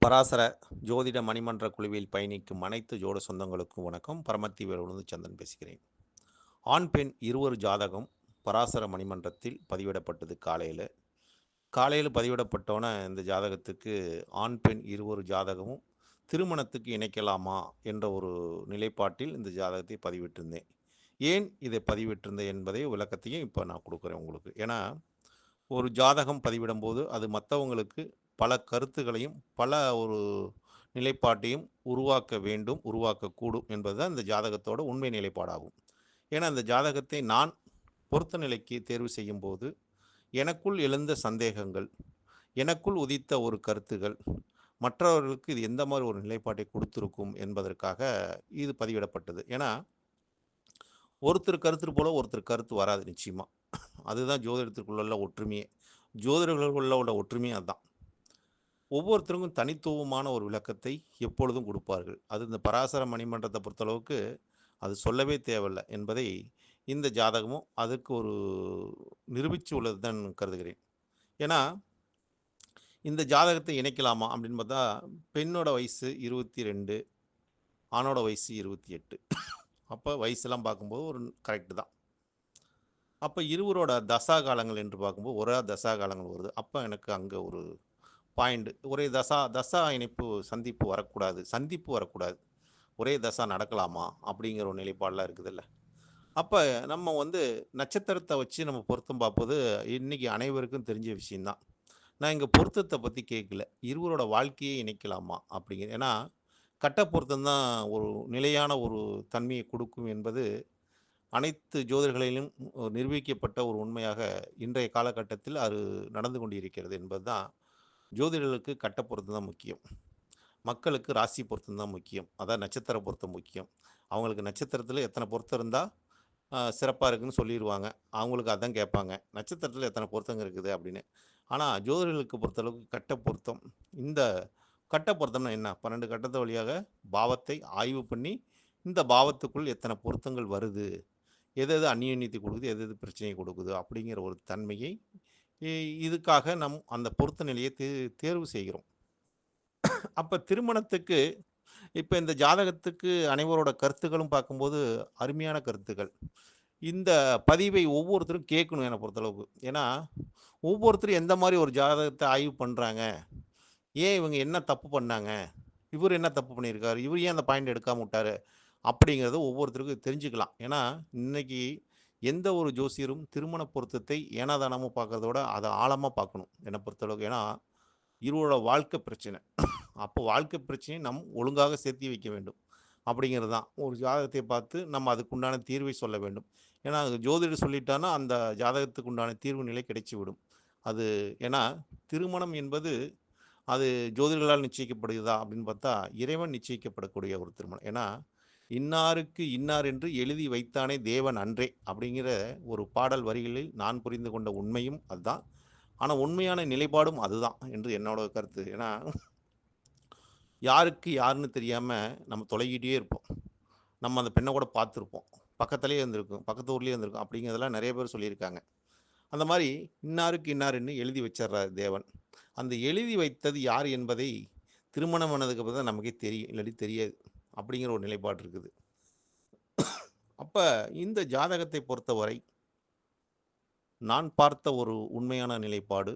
பராசர ஜோதிட மணிமன்ற குழுவில் பயணிக்கும் அனைத்து ஜோட சொந்தங்களுக்கும் வணக்கம். பரமத்தி வேலுவிலிருந்து சந்திரன் பேசுகிறேன். ஆண் பெண் இருவர் ஜாதகம் பராசர மணிமன்றத்தில் பதிவிடப்பட்டது. காலையில் பதிவிடப்பட்டோன்னே இந்த ஜாதகத்துக்கு ஆண் பெண் இருவர் ஜாதகமும் திருமணத்துக்கு இணைக்கலாமா என்ற ஒரு நிலைப்பாட்டில் இந்த ஜாதகத்தை பதிவிட்டிருந்தேன். ஏன் இதை பதிவிட்டிருந்தேன் என்பதை விளக்கத்தையும் இப்போ நான் கொடுக்குறேன் உங்களுக்கு. ஏன்னா ஒரு ஜாதகம் பதிவிடும்போது அது மற்றவங்களுக்கு பல கருத்துக்களையும் பல ஒரு நிலைப்பாட்டையும் உருவாக்கக்கூடும் என்பதுதான் இந்த ஜாதகத்தோட உண்மை நிலைப்பாடாகும். ஏன்னா அந்த ஜாதகத்தை நான் பொருத்த நிலைக்கு தேர்வு செய்யும்போது எனக்குள் எழுந்த சந்தேகங்கள், எனக்குள் உதித்த ஒரு கருத்துகள் மற்றவர்களுக்கு இது எந்த மாதிரி ஒரு நிலைப்பாட்டை கொடுத்துருக்கும் என்பதற்காக இது பதிவிடப்பட்டது. ஏன்னா ஒருத்தர் கருத்து போல ஒருத்தர் கருத்து வராது நிச்சயமா. அதுதான் ஜோதிடத்திற்குள்ள ஒற்றுமையே. ஜோதிடர்களுக்குள்ள உள்ள ஒற்றுமையே அதுதான். ஒவ்வொருத்தருக்கும் தனித்துவமான ஒரு விளக்கத்தை எப்பொழுதும் கொடுப்பார்கள். அது இந்த பராசர மணிமன்றத்தை பொறுத்தளவுக்கு அது சொல்லவே தேவையில்லை என்பதை இந்த ஜாதகமும் அதுக்கு ஒரு நிரூபித்து உள்ளது தான் கருதுகிறேன். ஏன்னா இந்த ஜாதகத்தை இணைக்கலாமா அப்படின்னு பார்த்தா பெண்ணோட வயசு 22, ஆணோட வயசு 28. அப்போ வயசுலாம் பார்க்கும்போது ஒரு கரெக்டு தான். அப்போ இருவரோட தசா காலங்கள் என்று பார்க்கும்போது ஒரே தசா காலங்கள் வருது. அப்போ எனக்கு அங்கே ஒரு பாயிண்ட், ஒரே தசா இணைப்பு சந்திப்பு வரக்கூடாது, ஒரே தசா நடக்கலாமா அப்படிங்கிற ஒரு நிலைப்பாடெலாம் இருக்குதுல்ல. அப்போ நம்ம நட்சத்திரத்தை வச்சு நம்ம பொருத்தம் பார்ப்பது இன்றைக்கி அனைவருக்கும் தெரிஞ்ச விஷயந்தான். நான் இங்கே பொருத்தத்தை பற்றி கேட்கல, இருவரோட வாழ்க்கையை இணைக்கலாமா அப்படிங்கிற. ஏன்னா கட்ட பொருத்தம் தான் ஒரு நிலையான ஒரு தன்மையை கொடுக்கும் என்பது அனைத்து ஜோதிடர்களிலும் நிரூபிக்கப்பட்ட ஒரு உண்மையாக இன்றைய காலகட்டத்தில் அது நடந்து கொண்டிருக்கிறது என்பது தான். ஜோதிடர்களுக்கு கட்ட பொருத்தம் தான் முக்கியம், மக்களுக்கு ராசி பொருத்தம் தான் முக்கியம், அதான் நட்சத்திர பொருத்தம் முக்கியம். அவங்களுக்கு நட்சத்திரத்தில் எத்தனை பொருத்தம் இருந்தால் சிறப்பாக இருக்குதுன்னு சொல்லிடுவாங்க. அவங்களுக்கு அதான் கேட்பாங்க, நட்சத்திரத்தில் எத்தனை பொருத்தங்க இருக்குது அப்படின்னு. ஆனால் ஜோதிடர்களுக்கு பொறுத்தளவுக்கு கட்ட பொருத்தம். இந்த கட்ட பொருத்தம்னா என்ன? 12 கட்டத்தை வழியாக பாவத்தை ஆய்வு பண்ணி இந்த பாவத்துக்குள் எத்தனை பொருத்தங்கள் வருது, எது எது அந்நியத்தை கொடுக்குது, எது எது பிரச்சனையை கொடுக்குது அப்படிங்கிற ஒரு தன்மையை இதுக்காக அந்த பொருத்த நிலையை தேர்வு செய்கிறோம். அப்போ திருமணத்துக்கு இப்போ இந்த ஜாதகத்துக்கு அனைவரோட கருத்துக்களும் பார்க்கும்போது அருமையான கருத்துக்கள். இந்த பதிவை ஒவ்வொருத்தரும் கேட்கணும் என்னை பொறுத்தளவுக்கு. ஏன்னா ஒவ்வொருத்தரும் எந்த மாதிரி ஒரு ஜாதகத்தை ஆய்வு பண்ணுறாங்க, ஏன் இவங்க என்ன தப்பு பண்ணாங்க, இவர் என்ன தப்பு பண்ணியிருக்காரு, இவர் ஏன் அந்த பாயிண்ட் எடுக்காமல் விட்டார் அப்படிங்கிறத ஒவ்வொருத்தருக்கும் தெரிஞ்சுக்கலாம். ஏன்னா இன்னைக்கு எந்த ஒரு ஜோசியரும் திருமண பொருத்தத்தை ஏனாதானமாக பார்க்கறத விட அதை ஆழமாக பார்க்கணும் என்னை பொறுத்தளவுக்கு. ஏன்னா இருவரோட வாழ்க்கை பிரச்சனை, அப்போ வாழ்க்கை பிரச்சனையை நம் ஒழுங்காக சேர்த்தி வைக்க வேண்டும் அப்படிங்கிறது தான். ஒரு ஜாதகத்தை பார்த்து நம்ம அதுக்குண்டான தீர்வை சொல்ல வேண்டும். ஏன்னா ஜோதிடர் சொல்லிட்டான்னா அந்த ஜாதகத்துக்கு உண்டான தீர்வு நிலை கிடைச்சிவிடும். அது ஏன்னா திருமணம் என்பது அது ஜோதிடர்களால் நிச்சயிக்கப்படுகிறதா அப்படின்னு பார்த்தா இறைவன் நிச்சயிக்கப்படக்கூடிய ஒரு திருமணம். ஏன்னா இன்னாருக்கு இன்னார் என்று எழுதி வைத்தானே தேவன் அன்றே அப்படிங்கிற ஒரு பாடல் வரிகளில் நான் புரிந்து கொண்ட உண்மையும் அதுதான். ஆனால் உண்மையான நிலைப்பாடும் அதுதான் என்று என்னோட கருத்து. ஏன்னா யாருக்கு யாருன்னு தெரியாமல் நம்ம தொலைகிட்டே இருப்போம். நம்ம அந்த பெண்ணை கூட பார்த்துருப்போம், பக்கத்துலேயே இருந்திருக்கும், பக்கத்து ஊர்லேயே இருந்திருக்கும் அப்படிங்கிறதெல்லாம் நிறைய பேர் சொல்லியிருக்காங்க. அந்த மாதிரி இன்னாருக்கு இன்னாருன்னு எழுதி வச்சிடுறார் தேவன். அந்த எழுதி வைத்தது யார் என்பதை திருமணம் ஆனதுக்கு அப்புறம் தான் நமக்கே தெரியும், இல்லாட்டி தெரியாது அப்படிங்கிற ஒரு நிலைப்பாடு இருக்குது. அப்போ இந்த ஜாதகத்தை பொறுத்தவரை நான் பார்த்த ஒரு உண்மையான நிலைப்பாடு,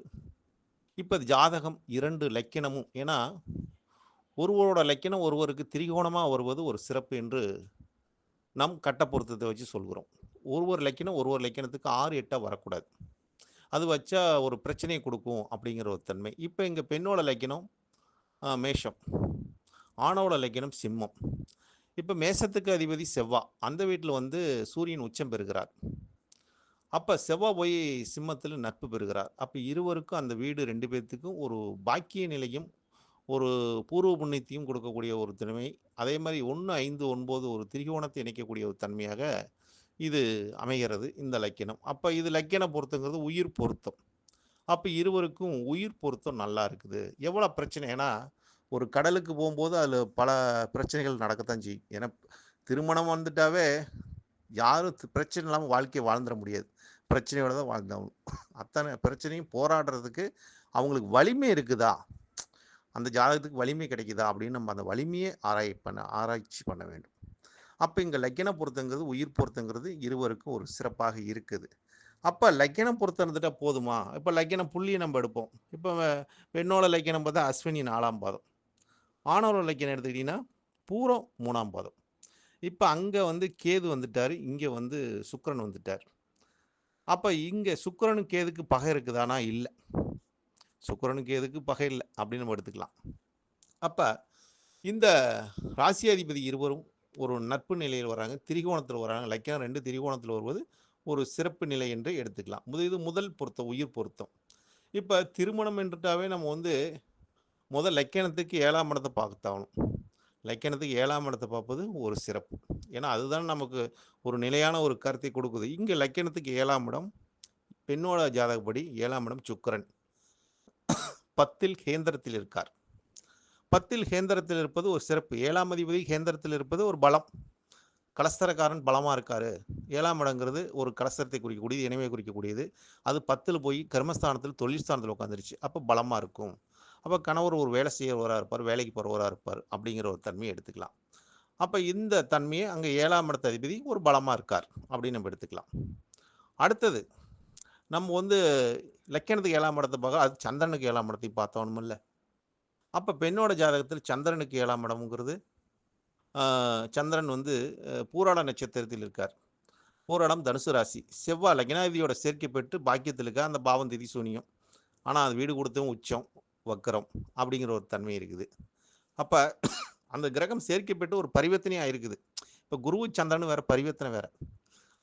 இப்போ ஜாதகம் 2 லக்கினமும், ஏன்னா ஒருவரோட லக்கினம் ஒருவருக்கு திரிகோணமாக வருவது ஒரு சிறப்பு என்று நம் கட்ட பொருத்தத்தை வச்சு சொல்கிறோம். ஒருவர் லக்கினத்துக்கு 6, 8 வரக்கூடாது, அது வச்சா ஒரு பிரச்சனையை கொடுக்கும் அப்படிங்கிற ஒரு தன்மை. இப்போ இங்கே பெண்ணோட லக்கினம் மேஷம், ஆணோட லக்கினம் சிம்மம். இப்போ மேஷத்துக்கு அதிபதி செவ்வாய், அந்த வீட்டில் சூரியன் உச்சம் பெறுகிறார். அப்போ செவ்வாய் போய் சிம்மத்தில் நட்பு பெறுகிறார். அப்போ இருவருக்கும் அந்த வீடு 2 பேர்த்துக்கும் ஒரு பாக்கிய நிலையும் ஒரு பூர்வ புண்ணியத்தையும் கொடுக்கக்கூடிய ஒரு தன்மை. அதே மாதிரி 1, 5, 9 ஒரு திரிகோணத்தை இணைக்கக்கூடிய ஒரு தன்மையாக இது அமைகிறது இந்த லக்கினம். அப்போ இது லக்கின பொருத்தங்கிறது உயிர் பொருத்தம். அப்போ இருவருக்கும் உயிர் பொருத்தம் நல்லா இருக்குது. எவ்வளோ பிரச்சனை, ஏன்னா ஒரு கடலுக்கு போகும்போது அதில் பல பிரச்சனைகள் நடக்கத்தான் செய்யும். ஏன்னா திருமணம் வந்துட்டாவே யாரும் பிரச்சனை இல்லாமல் வாழ்க்கையை வாழ்ந்துட முடியாது, பிரச்சனையோடு தான் வாழ்ந்தாகணும். அத்தனை பிரச்சனையும் போராடுறதுக்கு அவங்களுக்கு வலிமை இருக்குதா, அந்த ஜாதகத்துக்கு வலிமை கிடைக்குதா அப்படின்னு நம்ம அந்த வலிமையை ஆராய்ச்சி பண்ண வேண்டும். அப்போ இங்கே லக்கின பொருத்தங்கிறது உயிர் பொருத்தங்கிறது இருவருக்கும் ஒரு சிறப்பாக இருக்குது. அப்போ லக்கினம் பொருத்தம் இருந்துட்டால் போதுமா? இப்போ லக்கினம் புள்ளியை நம்ம எடுப்போம். இப்போ பெண்ணோட லக்கினம் பார்த்தா அஸ்வினி 4ஆம் பாதம், ஆணோட லக்கினம் எடுத்துக்கிட்டிங்கன்னா பூரம் 3ஆம் பாதம். இப்போ அங்கே வந்து கேது வந்துட்டார், இங்கே வந்து சுக்கிரன் வந்துட்டார். அப்போ இங்கே சுக்கிரனுக்கு கேதுக்கு பகை இருக்குதானா? இல்லை. சுக்கிரனுக்கு கேதுக்கு பகை இல்லை அப்படின்னு நம்ம எடுத்துக்கலாம். அப்போ இந்த ராசியாதிபதி இருவரும் ஒரு நட்பு நிலையில் வராங்க, திரிகோணத்தில் வராங்க. லக்கினம் 2 திரிகோணத்தில் வருவது ஒரு சிறப்பு நிலை என்று எடுத்துக்கலாம். இது முதல் பொருத்தம், உயிர் பொருத்தம். இப்போ திருமணம் என்றுட்டாவே நம்ம வந்து முதல் லக்கினத்துக்கு 7ஆம் இடத்தை பார்த்தாகணும். லக்கினத்துக்கு 7ஆம் இடத்தை பார்ப்பது ஒரு சிறப்பு. ஏன்னா அதுதான் நமக்கு ஒரு நிலையான ஒரு கருத்தை கொடுக்குது. இங்கே லக்கினத்துக்கு 7ஆம் இடம், பெண்ணோட ஜாதகப்படி 7ஆம் இடம் சுக்கிரன் 10ல் கேந்திரத்தில் இருக்கார். 10ல் கேந்திரத்தில் இருப்பது ஒரு சிறப்பு. 7ஆம் அதிபதி கேந்திரத்தில் இருப்பது ஒரு பலம். கலஸ்தரக்காரன் பலமாக இருக்காரு. 7ஆம் இடங்கிறது ஒரு கலஸ்தரத்தை குறிக்கக்கூடியது, இணைவை குறிக்கக்கூடியது. அது 10ல் போய் கர்மஸ்தானத்தில் தொழில் ஸ்தானத்தில் உட்காந்துருச்சு. அப்போ பலமாக இருக்கும். அப்போ கணவர் ஒரு வேலை செய்கிறவராக இருப்பார், வேலைக்கு போகிறவராக இருப்பார் அப்படிங்கிற ஒரு தன்மையை எடுத்துக்கலாம். அப்போ இந்த தன்மையை அங்கே 7ஆம் இடத்த அதிபதி ஒரு பலமாக இருக்கார் அப்படின்னு நம்ம எடுத்துக்கலாம். அடுத்தது நம்ம வந்து லக்கினத்துக்கு 7ஆம் இடத்தை பார்க்க, அது சந்திரனுக்கு 7ஆம் இடத்தையும் பார்த்தோணுமில்ல. அப்போ பெண்ணோட ஜாதகத்தில் சந்திரனுக்கு 7ஆம் இடம்ங்கிறது சந்திரன் வந்து பூராட நட்சத்திரத்தில் இருக்கார். பூராடம் தனுசு ராசி. செவ்வாய் லக்னாதிபதியோட சேர்க்கை பெற்று பாக்கியத்தில் இருக்க அந்த பாவம் திதி சூனியம். ஆனால் அது வீடு கொடுத்தும் உச்சம் வக்கரம் அப்படிங்கிற ஒரு தன்மை இருக்குது. அப்போ அந்த கிரகம் சேர்க்கை பெற்று ஒரு பரிவர்த்தனையாக இருக்குது. இப்போ குருவு சந்திரன் வேறு, பரிவர்த்தனை வேறு.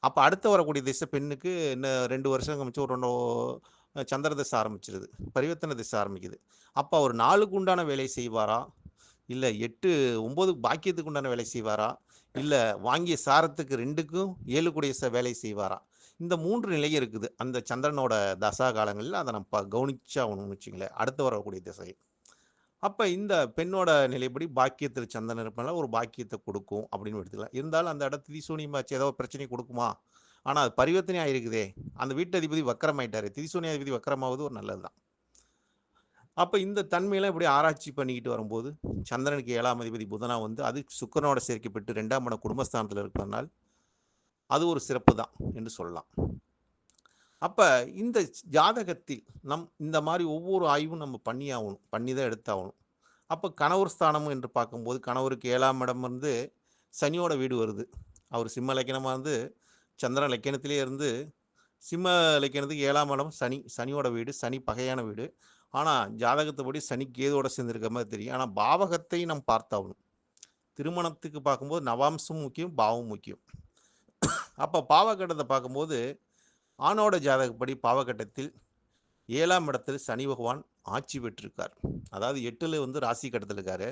அப்போ அடுத்து வரக்கூடிய திசை பெண்ணுக்கு இன்னும் 2 வருஷம் கழிச்சு ஒரு 2 சந்திர திசை ஆரம்பிச்சிருது, பரிவர்த்தனை திசை ஆரம்பிக்குது. அப்போ அவர் 4க்கு உண்டான வேலை செய்வாரா, இல்லை 8 9 பாக்கியத்துக்கு உண்டான வேலை செய்வாரா, இல்லை வாங்கிய சாரத்துக்கு 2க்கும் 7 கூடிய வேலை செய்வாரா? இந்த 3 நிலை இருக்குது அந்த சந்திரனோட தசா காலங்களில். அதை நம்ம கவனிச்சாகணும்னு வச்சுங்களேன், அடுத்து வரக்கூடிய திசை. அப்போ இந்த பெண்ணோட நிலைப்படி பாக்கியத்தில் சந்திரன் இருப்பனால ஒரு பாக்கியத்தை கொடுக்கும் அப்படின்னு எடுத்துக்கலாம். இருந்தாலும் அந்த இடத்து திதிசூனியமாச்சு ஏதோ பிரச்சனை கொடுக்குமா? ஆனால் அது பரிவர்த்தனை ஆகிருக்குதே. அந்த வீட்டு அதிபதி வக்கரமாயிட்டார். திதிசூனிய அதிபதி வக்கரமாவது ஒரு நல்லது தான். அப்போ இந்த தன்மையெல்லாம் இப்படி ஆராய்ச்சி பண்ணிக்கிட்டு வரும்போது சந்திரனுக்கு 7ஆம் அதிபதி புதனா வந்து அது சுக்கிரனோட சேர்க்கப்பட்டு 2ஆம் இடம் குடும்பஸ்தானத்தில் இருப்பதனால் அது ஒரு சிறப்பு தான் என்று சொல்லலாம். அப்போ இந்த ஜாதகத்தில் இந்த மாதிரி ஒவ்வொரு ஆய்வும் நம்ம பண்ணி தான் எடுத்தாகணும். அப்போ கணவர் ஸ்தானம் என்று பார்க்கும்போது கணவருக்கு 7ஆம் இடம் வந்து சனியோட வீடு வருது. அவர் சிம்ம லக்கணமாக இருந்து சந்திரன் லக்கணத்திலே இருந்து சிம்ம லக்கணத்துக்கு 7ஆம் இடம் சனியோட வீடு. சனி பகையான வீடு. ஆனால் ஜாதகத்தைப்படி சனி கேதோட சேர்ந்துருக்க மாதிரி தெரியும். ஆனால் பாவகத்தை நம்ம பார்த்தாகணும். திருமணத்துக்கு பார்க்கும்போது நவாம்சம் முக்கியம், பாவம் முக்கியம். அப்போ பாவகட்டத்தை பார்க்கும்போது ஆணோட ஜாதகப்படி பாவகட்டத்தில் 7ஆம் இடத்தில் சனி பகவான் ஆட்சி பெற்றிருக்கார். அதாவது 8ல் வந்து ராசி கட்டத்தில் இருக்காரு.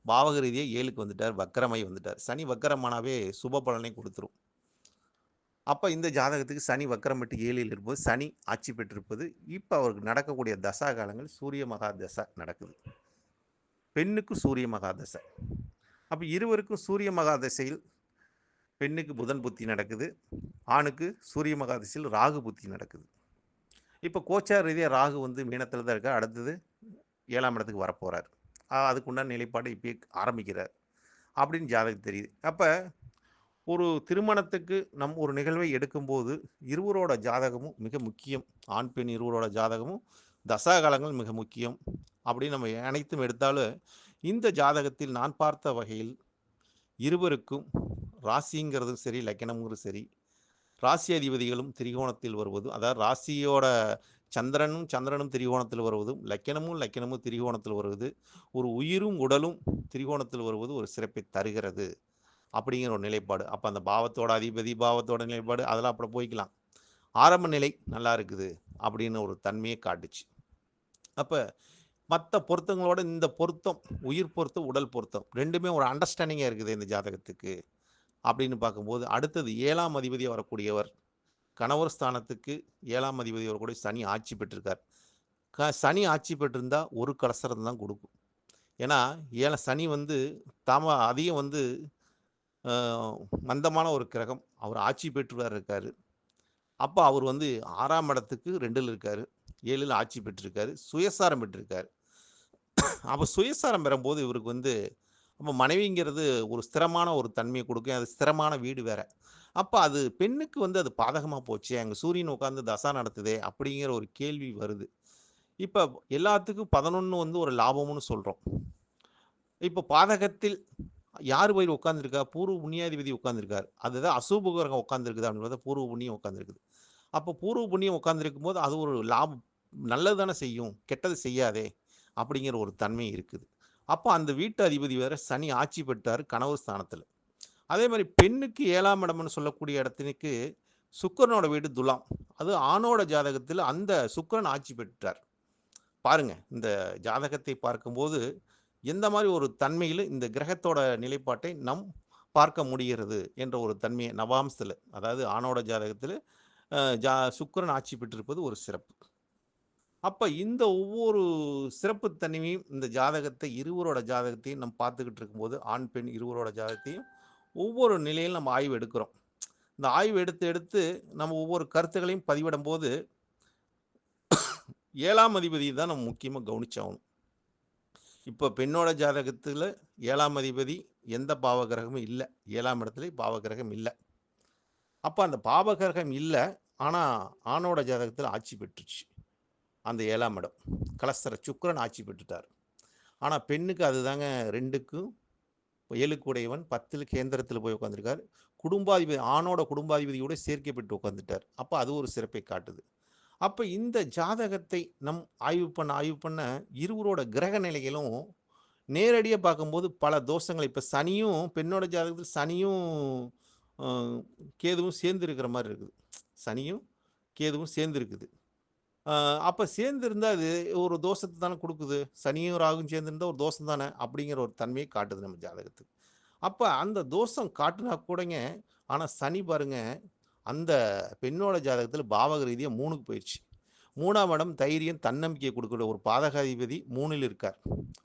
பாவக ரீதியாக 7க்கு வந்துட்டார், வக்கரமாய் வந்துட்டார். சனி வக்கரமானாவே சுப பலனை கொடுத்துரும். அப்போ இந்த ஜாதகத்துக்கு சனி வக்கரம் பெற்று 7ல் இருப்பது, சனி ஆட்சி பெற்றிருப்பது. இப்போ அவருக்கு நடக்கக்கூடிய தசா காலங்கள் சூரிய மகா தசை நடக்குது. பெண்ணுக்கு சூரிய மகா தசை. அப்போ இருவருக்கும் சூரிய மகா தசையில் பெண்ணுக்கு புதன் புத்தி நடக்குது, ஆணுக்கு சூரிய மகா தசையில் ராகு புத்தி நடக்குது. இப்போ கோச்சார் ரீதியாக ராகு வந்து மீனத்தில் தான் இருக்கார். அடுத்தது 7ஆம் இடத்துக்கு வரப்போகிறார். அதுக்குண்டான நிலைப்பாடு இப்போ ஆரம்பிக்கிறார் அப்படின்னு ஜாதகம் தெரியுது. அப்போ ஒரு திருமணத்துக்கு ஒரு நிகழ்வை எடுக்கும்போது இருவரோட ஜாதகமும் மிக முக்கியம். ஆண் பெண் இருவரோட ஜாதகமும் தசா காலங்கள் மிக முக்கியம் அப்படின்னு நம்ம அனைத்தும் எடுத்தாலும் இந்த ஜாதகத்தில் நான் பார்த்த வகையில் இருவருக்கும் ராசிங்கிறதும் சரி, லக்கணம்ங்கிறதும் சரி, ராசி அதிபதிகளும் திரிகோணத்தில் வருவதும், அதாவது ராசியோட சந்திரனும் திரிகோணத்தில் வருவதும், லக்கணமும் திரிகோணத்தில் வருவது, ஒரு உயிரும் உடலும் திரிகோணத்தில் வருவது ஒரு சிறப்பை தருகிறது அப்படிங்கிற ஒரு நிலைப்பாடு. அப்போ அந்த பாவத்தோட அதிபதி, பாவத்தோட நிலைப்பாடு அதெல்லாம் அப்படி போய்க்கலாம். ஆரம்ப நிலை நல்லா இருக்குது அப்படின்னு ஒரு தன்மையை காட்டுச்சு. அப்போ மற்ற பொருத்தங்களோட இந்த பொருத்தம், உயிர் பொருத்தம், உடல் பொருத்தம் ரெண்டுமே ஒரு அண்டர்ஸ்டாண்டிங்காக இருக்குது இந்த ஜாதகத்துக்கு அப்படின்னு பார்க்கும்போது, அடுத்தது 7ஆம் அதிபதியாக வரக்கூடியவர் கணவர் ஸ்தானத்துக்கு 7ஆம் அதிபதி வரக்கூடிய சனி ஆட்சி பெற்றிருக்கார். சனி ஆட்சி பெற்றிருந்தால் ஒரு கலசரம் தான் கொடுக்கும். ஏன்னா சனி வந்து அதிகம் வந்து மந்தமான ஒரு கிரகம். அவர் ஆட்சி பெற்றுவார் இருக்கார். அப்போ அவர் வந்து 6ஆம் இடத்துக்கு 2ல் இருக்கார், 7ல் ஆட்சி பெற்றிருக்காரு, சுயசாரம் பெற்றிருக்கார். அப்போ சுயசாரம் பெறும்போது இவருக்கு வந்து அப்போ மனைவிங்கிறது ஒரு ஸ்திரமான ஒரு தன்மையை கொடுக்கும். அது ஸ்திரமான வீடு வேற. அப்ப அது பெண்ணுக்கு வந்து அது பாதகமா போச்சே! அங்க சூரியன் உட்கார்ந்து தசா நடத்துதே! அப்படிங்கிற ஒரு கேள்வி வருது. இப்ப எல்லாத்துக்கும் 11 வந்து ஒரு லாபம்னு சொல்றோம். இப்ப பாதகத்தில் யார் போய் உட்கார்ந்திருக்கா? பூர்வ புண்ணியாதிபதி உட்கார்ந்திருக்காரு. அதுதான் அசுப கிரகம் உட்கார்ந்திருக்குது அப்படின்னு பார்த்தா பூர்வ புண்ணியம் உட்கார்ந்திருக்குது. அப்போ பூர்வ புண்ணியம் உட்கார்ந்திருக்கும்போது அது ஒரு லாபம் நல்லது தானே செய்யும். கெட்டது செய்யாதே! அப்படிங்கிற ஒரு தன்மை இருக்குது. அப்ப அந்த வீட்டு அதிபதி வேற சனி ஆட்சி பெற்றாரு கணவர் ஸ்தானத்துல. அதே மாரி பெண்ணுக்கு 7ஆம் இடம்னு சொல்லக்கூடிய இடத்திற்கு சுக்கிரனோட வீடு துலாம். அது ஆணோட ஜாதகத்தில அந்த சுக்கிரன் ஆட்சி பெற்றார். பாருங்க, இந்த ஜாதகத்தை பார்க்கும்போது எந்த மாரி ஒரு தன்மையில இந்த கிரகத்தோட நிலைப்பாட்டை பார்க்க முடிகிறது என்ற ஒரு தன்மைய நவாம்சத்தில, அதாவது ஆணோட ஜாதகத்தில அ ஜா சுக்கிரன் ஆட்சி பெற்றிருப்பது ஒரு சிறப்பு. அப்ப இந்த ஒவ்வொரு சிறப்பு தன்மையும் இந்த ஜாதகத்தை இருவரோட ஜாதகத்தையும் பார்த்துக்கிட்டு இருக்கும்போது, ஆண், பெண் இருவரோட ஜாதகத்தையும் ஒவ்வொரு நிலையிலும் நம்ம ஆய்வு எடுக்கிறோம். இந்த ஆய்வு எடுத்து எடுத்து நம்ம ஒவ்வொரு கருத்துக்களையும் பதிவிடும்போது 7ஆம் அதிபதி தான் நம்ம முக்கியமா கவனிச்சாகணும். இப்ப பெண்ணோட ஜாதகத்துல 7ஆம் அதிபதி எந்த பாவகிரகமும் இல்ல. 7ஆம் இடத்திலே பாவகிரகம் இல்ல. அப்ப அந்த பாவகிரகம் இல்ல. ஆனா, ஆணோட ஜாதகத்துல ஆட்சி பெற்றுச்சு. அந்த 7ஆம் இடம். கலஸ்தர சுக்கிரன் ஆட்சி பெற்றுட்டார். ஆனா, பெண்ணுக்கு அதுதாங்க 2க்கும் 7க்கு உடையவன் 10ல் கேந்திரத்தில போய் உட்கார்ந்திருக்கார். குடும்பாதிபதி ஆணோட குடும்பாதிபதியோட சேர்க்கை பெற்று உட்கார்ந்துட்டார். அப்ப அது ஒரு சிறப்பை காட்டுது. அப்ப இந்த ஜாதகத்தை ஆய்வு பண்ண இருவரோட கிரக நிலைகளும் நேரடியா பார்க்கும்போது பல தோஷங்கள் இப்ப சனியும் பெண்ணோட ஜாதகத்தில சனியும் அ கேதுவும் சேர்ந்து இருக்கிற மாரி இருக்குது. சனியும், கேதுவும் சேர்ந்து இருக்குது. அ அப்ப சேர்ந்திருந்தா அது ஒரு தோஷத்த தானே குடுக்குது. சனியும், ராகுவும் சேர்ந்திருந்தா ஒரு தோஷம் தானே! அப்படிங்கிற ஒரு தன்மைய காட்டுது நம்ம ஜாதகத்துக்கு. அப்ப அந்த தோஷம் காட்டுனா கூடங்க, ஆனா சனி பாருங்க, அந்த பெண்ணோட ஜாதகத்தில பாவக ரீதியா 3க்கு போயிருச்சு. 3ஆம் இடம் தைரியம், தன்னம்பிக்கை குடுக்கக்கூடிய ஒரு பாதகாதிபதி 3ல் இருக்கார்.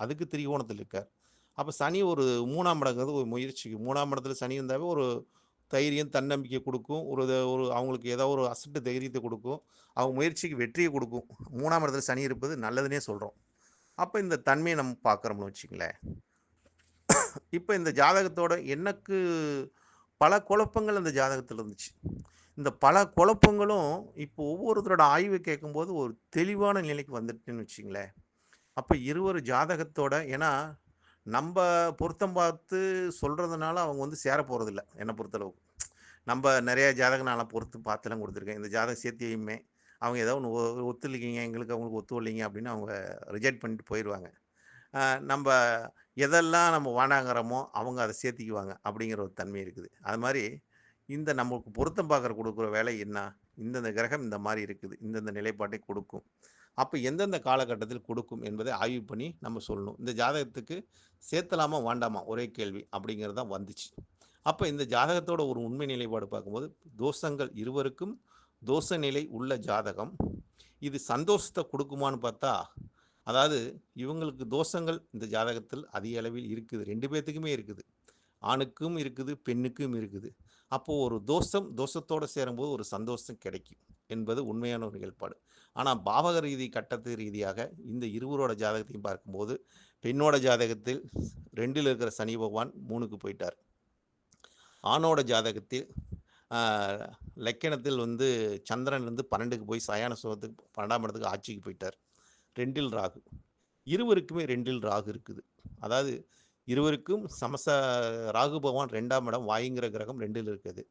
அதுக்கு திரிகோணத்தில இருக்கார். அப்ப சனி ஒரு 3ஆம் இடங்கிறது ஒரு முயற்சிக்கு 3ஆம் இடத்துல சனி இருந்தாவே ஒரு தைரியம், தன்னம்பிக்கை குடுக்கும். ஒரு அவங்களுக்கு ஏதோ ஒரு அசட்டு தைரியத்த குடுக்கும். அவங்க முயற்சிக்கு வெற்றிய குடுக்கும். 3ஆம் இடத்துல சனி இருப்பது நல்லதுன்னே சொல்றோம். அப்ப இந்த தன்மைய நம்ம பார்க்குறோம்னு வச்சுக்கங்களேன். இப்ப இந்த ஜாதகத்தோட எனக்கு பல குழப்பங்கள் அந்த ஜாதகத்துல இருந்துச்சு. இந்த பல குழப்பங்களும் இப்போ ஒவ்வொருத்தரோட ஆய்வு கேட்கும்போது ஒரு தெளிவான நிலைக்கு வந்துட்டுன்னு வச்சுக்கங்களேன். அப்ப இருவர் ஜாதகத்தோட ஏன்னா, நம்ப பொருத்தம் பார்த்து சொல்றதுனால அவங்க வந்து சேர போறதில்ல, என்ன பொறுத்தளவுக்கு. நம்ப நெறைய ஜாதகம் நான்லாம் பொருத்து பார்த்துலாம் குடுத்துருக்கேன். இந்த ஜாதகம் சேர்த்து வையுமே, அவங்க ஏதோ ஒண்ணு ஒத்துழைக்கிங்க, எங்களுக்கு அவங்களுக்கு ஒத்து வரலைங்க அப்படின்னு அவங்க ரிஜெக்ட் பண்ணிட்டு போயிருவாங்க. அ நம்ப எதெல்லாம் நம்ம வேணாங்கிறோமோ, அவங்க அத சேர்த்திக்குவாங்க அப்படிங்கிற ஒரு தன்மை இருக்குது. அது மாரி இந்த நமக்கு பொருத்தம் பார்க்குற குடுக்குற வேலை என்ன? இந்தந்த கிரகம் இந்த மாரி இருக்குது. இந்தந்த நிலைப்பாட்டை கொடுக்கும். அப்ப எந்தெந்த காலகட்டத்தில் கொடுக்கும் என்பதை ஆய்வு பண்ணி நம்ம சொல்லணும். இந்த ஜாதகத்துக்கு சேர்த்தலாமா? வேண்டாமா? ஒரே கேள்வி அப்படிங்கிறது தான் வந்துச்சு. அப்ப இந்த ஜாதகத்தோட ஒரு உண்மை நிலைப்பாடு பார்க்கும்போது, தோஷங்கள் இருவருக்கும் தோஷ நிலை உள்ள ஜாதகம். இது சந்தோஷத்த குடுக்குமான்னு பார்த்தா, அதாவது இவங்களுக்கு தோஷங்கள் இந்த ஜாதகத்தில் அதிக அளவில் இருக்குது. 2 பேத்துக்குமே இருக்குது. ஆணுக்கும் இருக்குது, பெண்ணுக்கும் இருக்குது. அப்போ ஒரு தோஷத்தோட சேரும்போது ஒரு சந்தோஷம் கிடைக்கும் என்பது உண்மையான ஒரு நிகழ்ப்பாடு. ஆனா பாவக கட்டத்து ரீதியாக இந்த இருவரோட ஜாதகத்தையும் பார்க்கும்போது, பெண்ணோட ஜாதகத்தில் 2ல் இருக்கிற சனி பகவான் 3க்கு போயிட்டார். ஆணோட ஜாதகத்தில் அ லக்கணத்தில் வந்து சந்திரன் வந்து 12க்கு போய் சயான சுகத்துக்கு 12ஆம் இடத்துக்கு ஆட்சிக்கு போயிட்டார். 2ல் ராகு. இருவருக்குமே 2ல் ராகு இருக்குது. அதாவது இருவருக்கும் ராகு பகவான் 2ஆம் இடம் வாயுங்கிற கிரகம் 2ல் இருக்குது.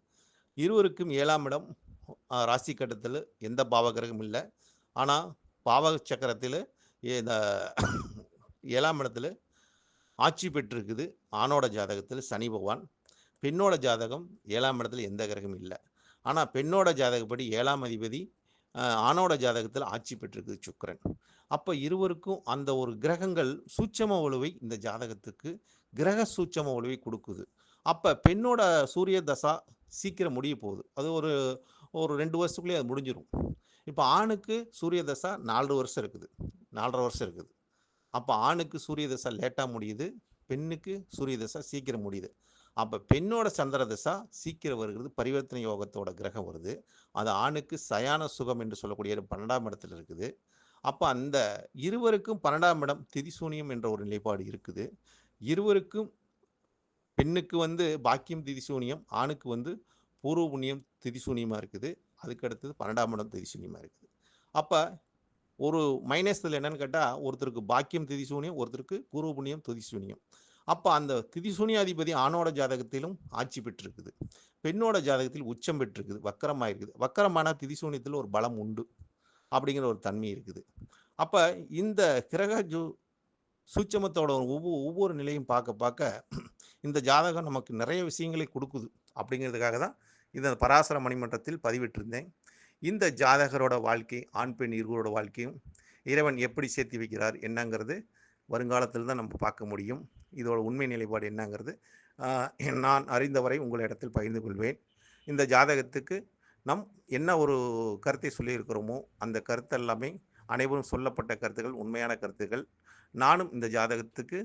இருவருக்கும் 7ஆம் இடம் ராசி கட்டத்தில எந்த பாவ கிரகமும் இல்ல. ஆனா பாவக சக்கரத்தில இந்த 7ஆம் இடத்தில ஆட்சி பெற்றிருக்குது. ஆணோட ஜாதகத்தில சனி பகவான். பெண்ணோட ஜாதகம் 7ஆம் இடத்துல எந்த கிரகமும் இல்ல. ஆனா பெண்ணோட ஜாதகப்படி 7ஆம் அதிபதி ஆணோட ஜாதகத்தில ஆட்சி பெற்றிருக்குது சுக்கிரன். அப்ப இருவருக்கும் அந்த ஒரு கிரகங்கள் சூட்சம வலுவை இந்த ஜாதகத்துக்கு கிரக சூட்சம வலுவை குடுக்குது. அப்ப பெண்ணோட சூரிய தசா சீக்கிரம் முடிய போகுது. அது ஒரு ஒரு 2 வருஷத்துக்குள்ளயே அது முடிஞ்சிரும். இப்ப ஆணுக்கு சூரிய தசா 4 வருஷம் இருக்குது. 4 1/2 வருஷம் இருக்குது. அப்ப ஆணுக்கு சூரிய தசை லேட்டா முடியுது. பெண்ணுக்கு சூரிய தசை சீக்கிரம் முடியுது. அப்ப பெண்ணோட சந்திர தசா சீக்கிரம் வருகிறது. பரிவர்த்தனை யோகத்தோட கிரகம் வருது. அது ஆணுக்கு சயான சுகம் என்று சொல்லக்கூடிய 12ஆம் இடத்துல இருக்குது. அப்ப அந்த இருவருக்கும் 12ஆம் இடம் திதிசூனியம் என்ற ஒரு நிலைப்பாடு இருக்குது. இருவருக்கும் பெண்ணுக்கு வந்து பாக்கியம் திதிசூனியம், ஆணுக்கு வந்து பூர்வ புண்ணியம் திதிசூனியமா இருக்குது. அதுக்கு அடுத்தது 12ஆம் இடம் திதிசூனியமா இருக்குது. அப்ப ஒரு மைனஸ் இதில என்னன்னு கேட்டா, ஒருத்தருக்கு பாக்கியம் திதிசூனியம், ஒருத்தருக்கு பூர்வ புண்ணியம் திதிசூனியம். அப்ப அந்த திதிசூனியாதிபதி ஆணோட ஜாதகத்திலும் ஆட்சி பெற்றிருக்குது. பெண்ணோட ஜாதகத்தில் உச்சம் பெற்றிருக்குது. வக்கரமா இருக்குது. வக்கரமானா திதிசூனியத்தில ஒரு பலம் உண்டு. அப்படிங்கிற ஒரு தன்மை இருக்குது. அப்ப இந்த கிரக சூட்சுமத்தோட ஒவ்வொரு நிலையும் பார்க்க பார்க்க இந்த ஜாதகம் நமக்கு நிறைய விஷயங்களை கொடுக்குது. அப்படிங்கிறதுக்காக தான் இத பராசர மணிமன்றத்தில் பதிவிட்டிருந்தேன். இந்த ஜாதகரோட வாழ்க்கை, ஆண், பெண் இருவரோட வாழ்க்கையும் இறைவன் எப்படி சேர்த்து வைக்கிறார் என்னங்கிறது வருங்காலத்தில் தான் நம்ம பார்க்க முடியும். இதோட உண்மை நிலைப்பாடு என்னங்கிறது நான் அறிந்தவரை உங்களிடத்தில் பகிர்ந்து கொள்வேன். இந்த ஜாதகத்துக்கு நம் என்ன ஒரு கருத்தை சொல்லியிருக்கிறோமோ அந்த கருத்து எல்லாமே அனைவரும் சொல்லப்பட்ட கருத்துக்கள் உண்மையான கருத்துக்கள். நானும் இந்த ஜாதகத்துக்கு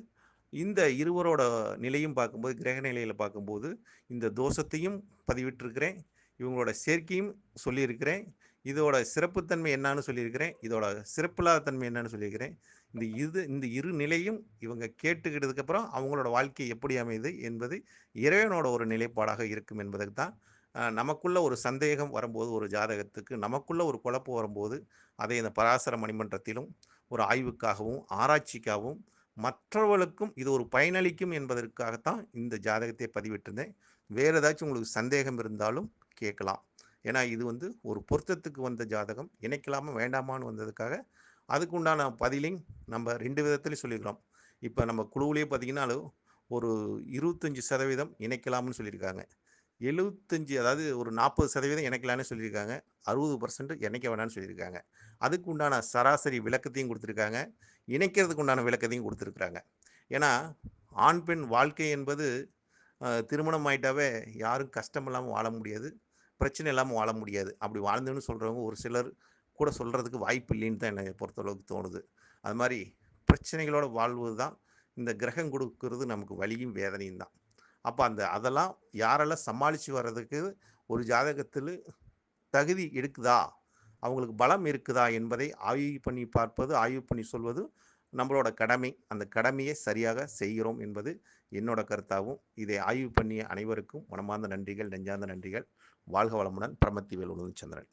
இந்த இருவரோட நிலையும் பார்க்கும்போது, கிரக நிலையில பார்க்கும்போது, இந்த தோஷத்தையும் பதிவிட்டிருக்கிறேன். இவங்களோட சேர்க்கையும் சொல்லியிருக்கிறேன். இதோட சிறப்புத்தன்மை என்னான்னு சொல்லியிருக்கிறேன். இதோட சிறப்பில்லாத தன்மை என்னன்னு சொல்லியிருக்கிறேன். இந்த இரு நிலையும் இவங்க கேட்டுக்கிட்டதுக்கப்புறம் அவங்களோட வாழ்க்கை எப்படி அமையுது என்பது இறைவனோட ஒரு நிலைப்பாடாக இருக்கும் என்பதற்கு தான் நமக்குள்ள ஒரு சந்தேகம் வரும்போது ஒரு ஜாதகத்துக்கு நமக்குள்ள ஒரு குழப்பம் வரும்போது அதை இந்த பராசர மணிமன்றத்திலும் ஒரு ஆய்வுக்காகவும் ஆராய்ச்சிக்காகவும் மற்றவர்களுக்கும் இது ஒரு பயனளிக்கும் என்பதற்காகத்தான் இந்த ஜாதகத்தை பதிவிட்டிருந்தேன். வேறு ஏதாச்சும் உங்களுக்கு சந்தேகம் இருந்தாலும் கேட்கலாம். ஏன்னா இது வந்து ஒரு பொருத்தத்துக்கு வந்த ஜாதகம் இணைக்கலாமா வேண்டாமான்னு வந்ததுக்காக அதுக்கு உண்டான பதிலையும் நம்ம 2 விதத்துலையும் சொல்லியிருக்கிறோம். இப்போ நம்ம குழுவிலேயே பார்த்தீங்கன்னாலும் ஒரு 25% இணைக்கலாம்னு சொல்லியிருக்காங்க. 75 அதாவது ஒரு 40% இணைக்கலான்னு சொல்லியிருக்காங்க. 60% இணைக்க வேணாம்னு சொல்லியிருக்காங்க. அதுக்கு உண்டான சராசரி விளக்கத்தையும் கொடுத்துருக்காங்க. இணைக்கிறதுக்கு உண்டான விளக்கத்தையும் கொடுத்துருக்குறாங்க. ஏன்னா, ஆண், பெண் வாழ்க்கை என்பது திருமணம் ஆயிட்டாவே யாரும் கஷ்டம் இல்லாம வாழ முடியாது. பிரச்சனை இல்லாம வாழ முடியாது. அப்படி வாழ்ந்தோன்னு சொல்றவங்க ஒரு சிலர் கூட சொல்றதுக்கு வாய்ப்பு இல்லைன்னு தான் என்னை பொறுத்தளவுக்கு தோணுது. அது மாரி பிரச்சனைகளோட வாழ்வது தான் இந்த கிரகம் கொடுக்கிறது நமக்கு வலியும் வேதனையும் தான். அப்ப அதெல்லாம் யாரெல்லாம் சமாளிச்சு வர்றதுக்கு ஒரு ஜாதகத்தில தகுதி இருக்குதா? அவங்களுக்கு பலம் இருக்குதா? என்பதை ஆய்வு பண்ணி பார்ப்பது, ஆய்வு பண்ணி சொல்வது நம்மளோட கடமை. அந்த கடமையை சரியாக செய்கிறோம் என்பது என்னோட கருத்தாகும். இதை ஆய்வு பண்ணிய அனைவருக்கும் மனமார்ந்த நன்றிகள், நெஞ்சார்ந்த நன்றிகள். வாழ்க வளமுடன். பிரமத்தி வேலுடன் சந்திரன்.